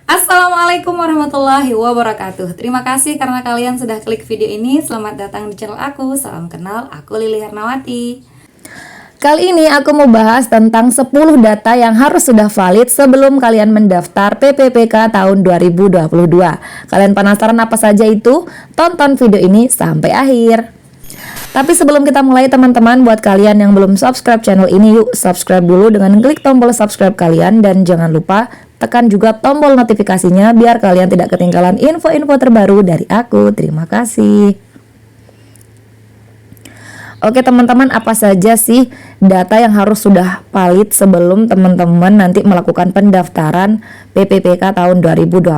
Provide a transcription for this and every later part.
Assalamualaikum warahmatullahi wabarakatuh. Terima kasih karena kalian sudah klik video ini. Selamat datang di channel aku. Salam kenal, aku Lili Hernawati. Kali ini aku mau bahas tentang 10 data yang harus sudah valid sebelum kalian mendaftar PPPK tahun 2022. Kalian penasaran apa saja itu? Tonton video ini sampai akhir. Tapi sebelum kita mulai teman-teman, buat kalian yang belum subscribe channel ini, yuk subscribe dulu dengan klik tombol subscribe kalian. Dan jangan lupa tekan juga tombol notifikasinya biar kalian tidak ketinggalan info-info terbaru dari aku. Terima kasih. Oke teman-teman, apa saja sih data yang harus sudah valid sebelum teman-teman nanti melakukan pendaftaran PPPK tahun 2022?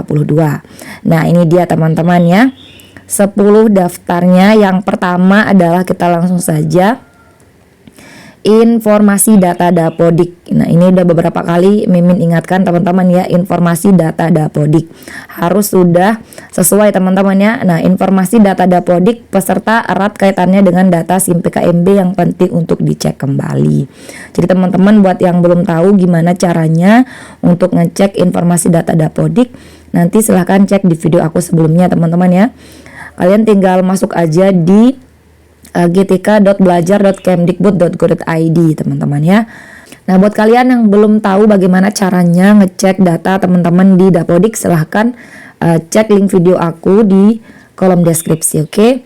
Nah ini dia teman-teman ya, 10 daftarnya. Yang pertama adalah kita langsung saja informasi data Dapodik. Nah ini udah beberapa kali Mimin ingatkan teman-teman ya, informasi data Dapodik harus sudah sesuai teman-teman ya. Nah informasi data Dapodik peserta erat kaitannya dengan data SIM PKMB yang penting untuk dicek kembali. Jadi teman-teman buat yang belum tahu gimana caranya untuk ngecek informasi data Dapodik, nanti silahkan cek di video aku sebelumnya teman-teman ya. Kalian tinggal masuk aja di gtk.belajar.kemdikbud.go.id teman-teman ya. Nah buat kalian yang belum tahu bagaimana caranya ngecek data teman-teman di Dapodik, silahkan cek link video aku di kolom deskripsi. Oke,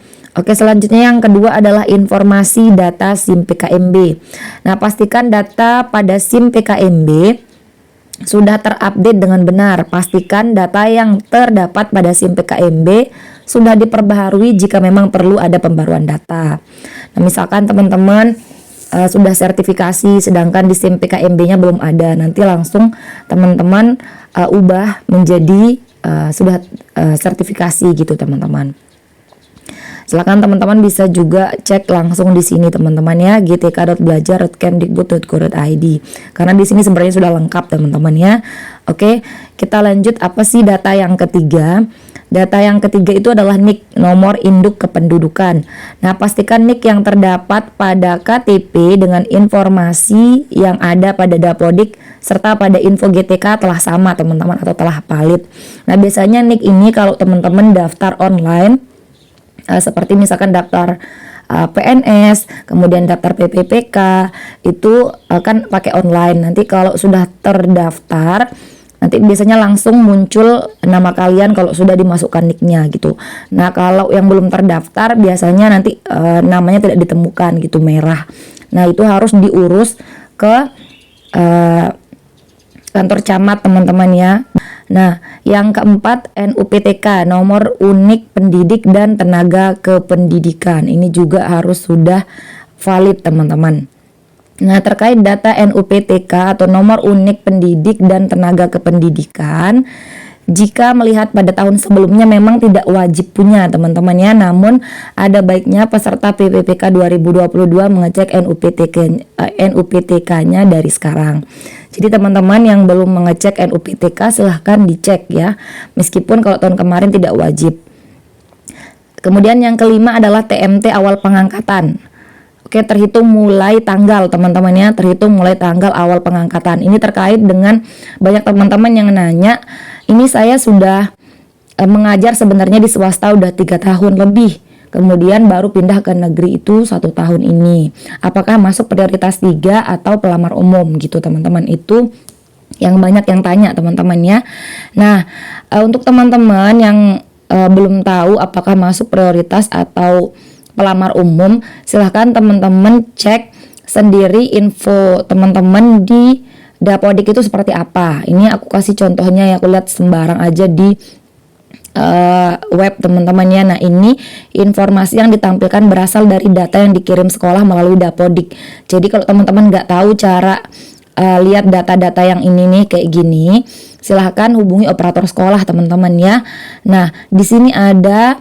selanjutnya yang kedua adalah informasi data SIM PKMB. Nah pastikan data pada SIM PKMB sudah terupdate dengan benar. Pastikan data yang terdapat pada SIM PKMB sudah diperbaharui jika memang perlu ada pembaruan data. Nah, misalkan teman-teman sudah sertifikasi sedangkan di SIM PKMB-nya belum ada, nanti langsung teman-teman ubah menjadi sudah sertifikasi gitu teman-teman. Silakan teman-teman bisa juga cek langsung di sini teman-teman ya, gtk.belajar.kemdikbud.go.id, karena di sini sebenarnya sudah lengkap teman-teman ya. Oke, kita lanjut. Apa sih data yang ketiga? Data yang ketiga itu adalah NIK, nomor induk kependudukan. Nah, pastikan NIK yang terdapat pada KTP dengan informasi yang ada pada Dapodik serta pada info GTK telah sama teman-teman atau telah valid. Nah, biasanya NIK ini kalau teman-teman daftar online seperti misalkan daftar PNS, kemudian daftar PPPK itu kan pakai online. Nanti kalau sudah terdaftar, nanti biasanya langsung muncul nama kalian kalau sudah dimasukkan nicknya gitu. Nah kalau yang belum terdaftar biasanya nanti namanya tidak ditemukan gitu, merah. Nah itu harus diurus ke kantor camat teman-teman ya. Nah yang keempat NUPTK, nomor unik pendidik dan tenaga kependidikan. Ini juga harus sudah valid teman-teman. Nah terkait data NUPTK atau nomor unik pendidik dan tenaga kependidikan, jika melihat pada tahun sebelumnya memang tidak wajib punya teman-teman ya, namun ada baiknya peserta PPPK 2022 mengecek NUPTK-nya dari sekarang. Jadi teman-teman yang belum mengecek NUPTK silahkan dicek ya, meskipun kalau tahun kemarin tidak wajib. Kemudian yang kelima adalah TMT awal pengangkatan. Oke, terhitung mulai tanggal teman-teman ya, terhitung mulai tanggal awal pengangkatan. Ini terkait dengan banyak teman-teman yang nanya, ini saya sudah mengajar sebenarnya di swasta udah 3 tahun lebih, kemudian baru pindah ke negeri itu 1 tahun ini, apakah masuk prioritas 3 atau pelamar umum gitu teman-teman. Itu yang banyak yang tanya teman-teman ya. Nah untuk teman-teman yang belum tahu apakah masuk prioritas atau pelamar umum, silahkan teman-teman cek sendiri info teman-teman di Dapodik itu seperti apa. Ini aku kasih contohnya ya, aku lihat sembarang aja di web teman-teman ya. Nah ini informasi yang ditampilkan berasal dari data yang dikirim sekolah melalui Dapodik. Jadi kalau teman-teman nggak tahu cara lihat data-data yang ini nih kayak gini, silahkan hubungi operator sekolah teman-teman ya. Nah di sini ada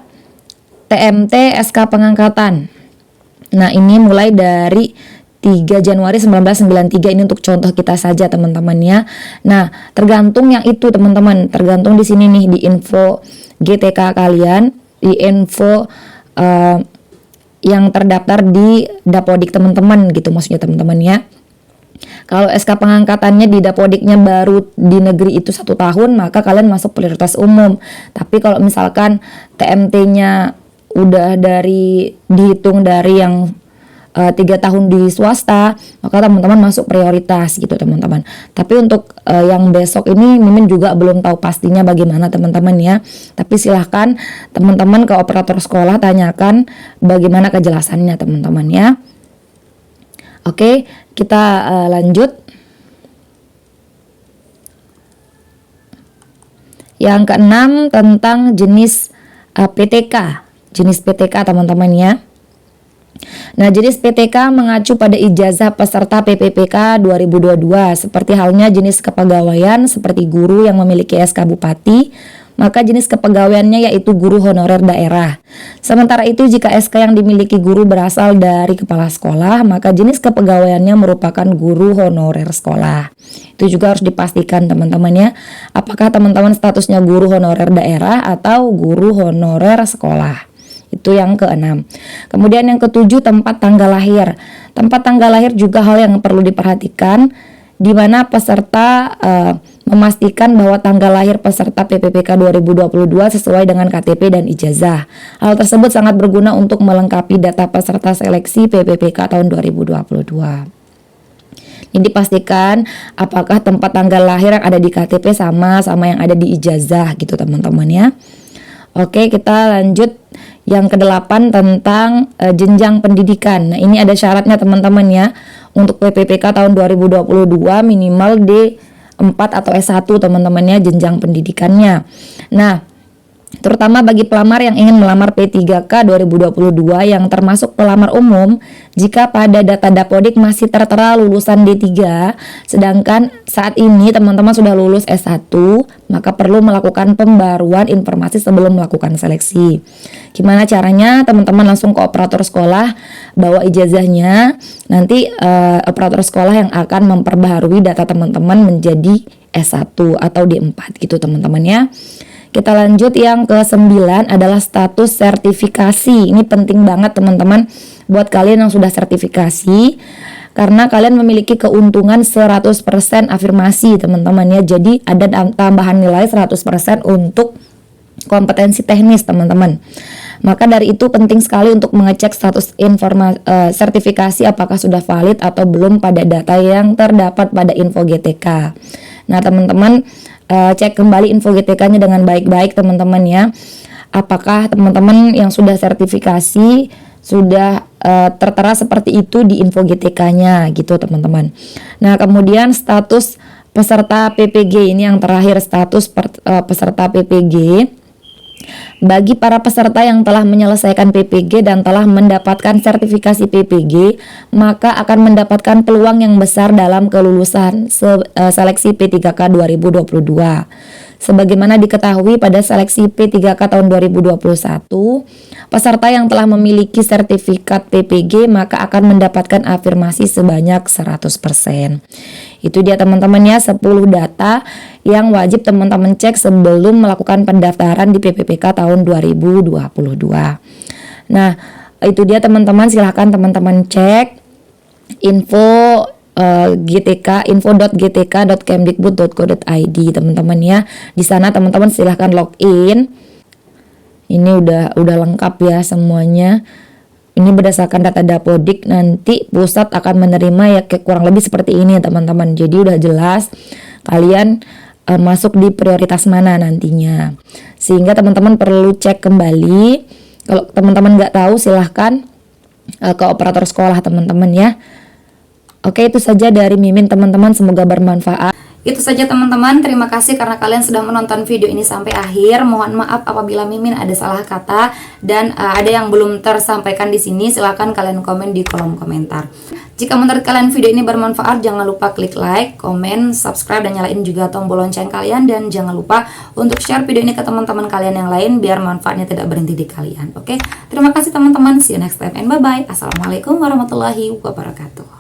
TMT SK pengangkatan. Nah ini mulai dari 3 Januari 1993, ini untuk contoh kita saja teman-teman ya. Nah tergantung yang itu teman-teman, tergantung di sini nih di info GTK kalian, di info yang terdaftar di Dapodik teman-teman gitu maksudnya teman-teman ya. Kalau SK pengangkatannya di Dapodiknya baru di negeri itu 1 tahun, maka kalian masuk prioritas umum. Tapi kalau misalkan TMT-nya udah dihitung dari yang 3 tahun di swasta, maka teman-teman masuk prioritas gitu teman-teman. Tapi untuk yang besok ini Mimin juga belum tahu pastinya bagaimana teman-teman ya. Tapi silahkan teman-teman ke operator sekolah tanyakan bagaimana kejelasannya teman-teman ya. Oke, kita lanjut. Yang keenam tentang jenis PTK. Jenis PTK teman-teman ya. Nah, jenis PTK mengacu pada ijazah peserta PPPK 2022 seperti halnya jenis kepegawaian seperti guru yang memiliki SK Bupati, maka jenis kepegawaiannya yaitu guru honorer daerah. Sementara itu jika SK yang dimiliki guru berasal dari kepala sekolah, maka jenis kepegawaiannya merupakan guru honorer sekolah. Itu juga harus dipastikan teman-teman ya, apakah teman-teman statusnya guru honorer daerah atau guru honorer sekolah. Itu yang keenam. Kemudian yang ketujuh, tempat tanggal lahir. Tempat tanggal lahir juga hal yang perlu diperhatikan, di mana peserta memastikan bahwa tanggal lahir peserta PPPK 2022 sesuai dengan KTP dan ijazah. Hal tersebut sangat berguna untuk melengkapi data peserta seleksi PPPK tahun 2022. Ini dipastikan apakah tempat tanggal lahir yang ada di KTP sama yang ada di ijazah gitu teman-teman ya. Oke, kita lanjut yang ke-8 tentang jenjang pendidikan. Nah, ini ada syaratnya teman-teman ya. Untuk PPPK tahun 2022 minimal D4 atau S1 teman-teman ya jenjang pendidikannya. Nah, terutama bagi pelamar yang ingin melamar P3K 2022 yang termasuk pelamar umum, jika pada data Dapodik masih tertera lulusan D3, sedangkan saat ini teman-teman sudah lulus S1, maka perlu melakukan pembaruan informasi sebelum melakukan seleksi. Gimana caranya? Teman-teman langsung ke operator sekolah, bawa ijazahnya, nanti operator sekolah yang akan memperbaharui data teman-teman menjadi S1 atau D4 gitu teman-teman ya. Kita lanjut yang ke-9 adalah status sertifikasi. Ini penting banget teman-teman buat kalian yang sudah sertifikasi, karena kalian memiliki keuntungan 100% afirmasi teman-teman ya. Jadi ada tambahan nilai 100% untuk kompetensi teknis teman-teman. Maka dari itu penting sekali untuk mengecek status sertifikasi apakah sudah valid atau belum pada data yang terdapat pada info GTK. Nah teman-teman cek kembali info GTK-nya dengan baik-baik teman-teman ya. Apakah teman-teman yang sudah sertifikasi sudah tertera seperti itu di info GTK-nya gitu teman-teman. Nah kemudian status peserta PPG, ini yang terakhir, status peserta PPG. Bagi para peserta yang telah menyelesaikan PPG dan telah mendapatkan sertifikasi PPG, maka akan mendapatkan peluang yang besar dalam kelulusan seleksi P3K 2022. Sebagaimana diketahui pada seleksi P3K tahun 2021, peserta yang telah memiliki sertifikat PPG maka akan mendapatkan afirmasi sebanyak 100%. Itu dia teman-teman ya, 10 data yang wajib teman-teman cek sebelum melakukan pendaftaran di PPPK tahun 2022. Nah, itu dia teman-teman, silahkan teman-teman cek info GTK, info.gtk.kemdikbud.go.id teman-teman ya. Di sana teman-teman silahkan login. Ini udah lengkap ya semuanya. Ini berdasarkan data Dapodik, nanti pusat akan menerima ya kurang lebih seperti ini ya teman-teman. Jadi udah jelas kalian masuk di prioritas mana nantinya. Sehingga teman-teman perlu cek kembali. Kalau teman-teman nggak tahu silahkan ke operator sekolah teman-teman ya. Oke, itu saja dari Mimin teman-teman, semoga bermanfaat. Itu saja teman-teman, terima kasih karena kalian sudah menonton video ini sampai akhir. Mohon maaf apabila Mimin ada salah kata dan ada yang belum tersampaikan di sini, silahkan kalian komen di kolom komentar. Jika menurut kalian video ini bermanfaat, jangan lupa klik like, komen, subscribe, dan nyalain juga tombol lonceng kalian. Dan jangan lupa untuk share video ini ke teman-teman kalian yang lain biar manfaatnya tidak berhenti di kalian. Oke, terima kasih teman-teman, see you next time and bye-bye. Assalamualaikum warahmatullahi wabarakatuh.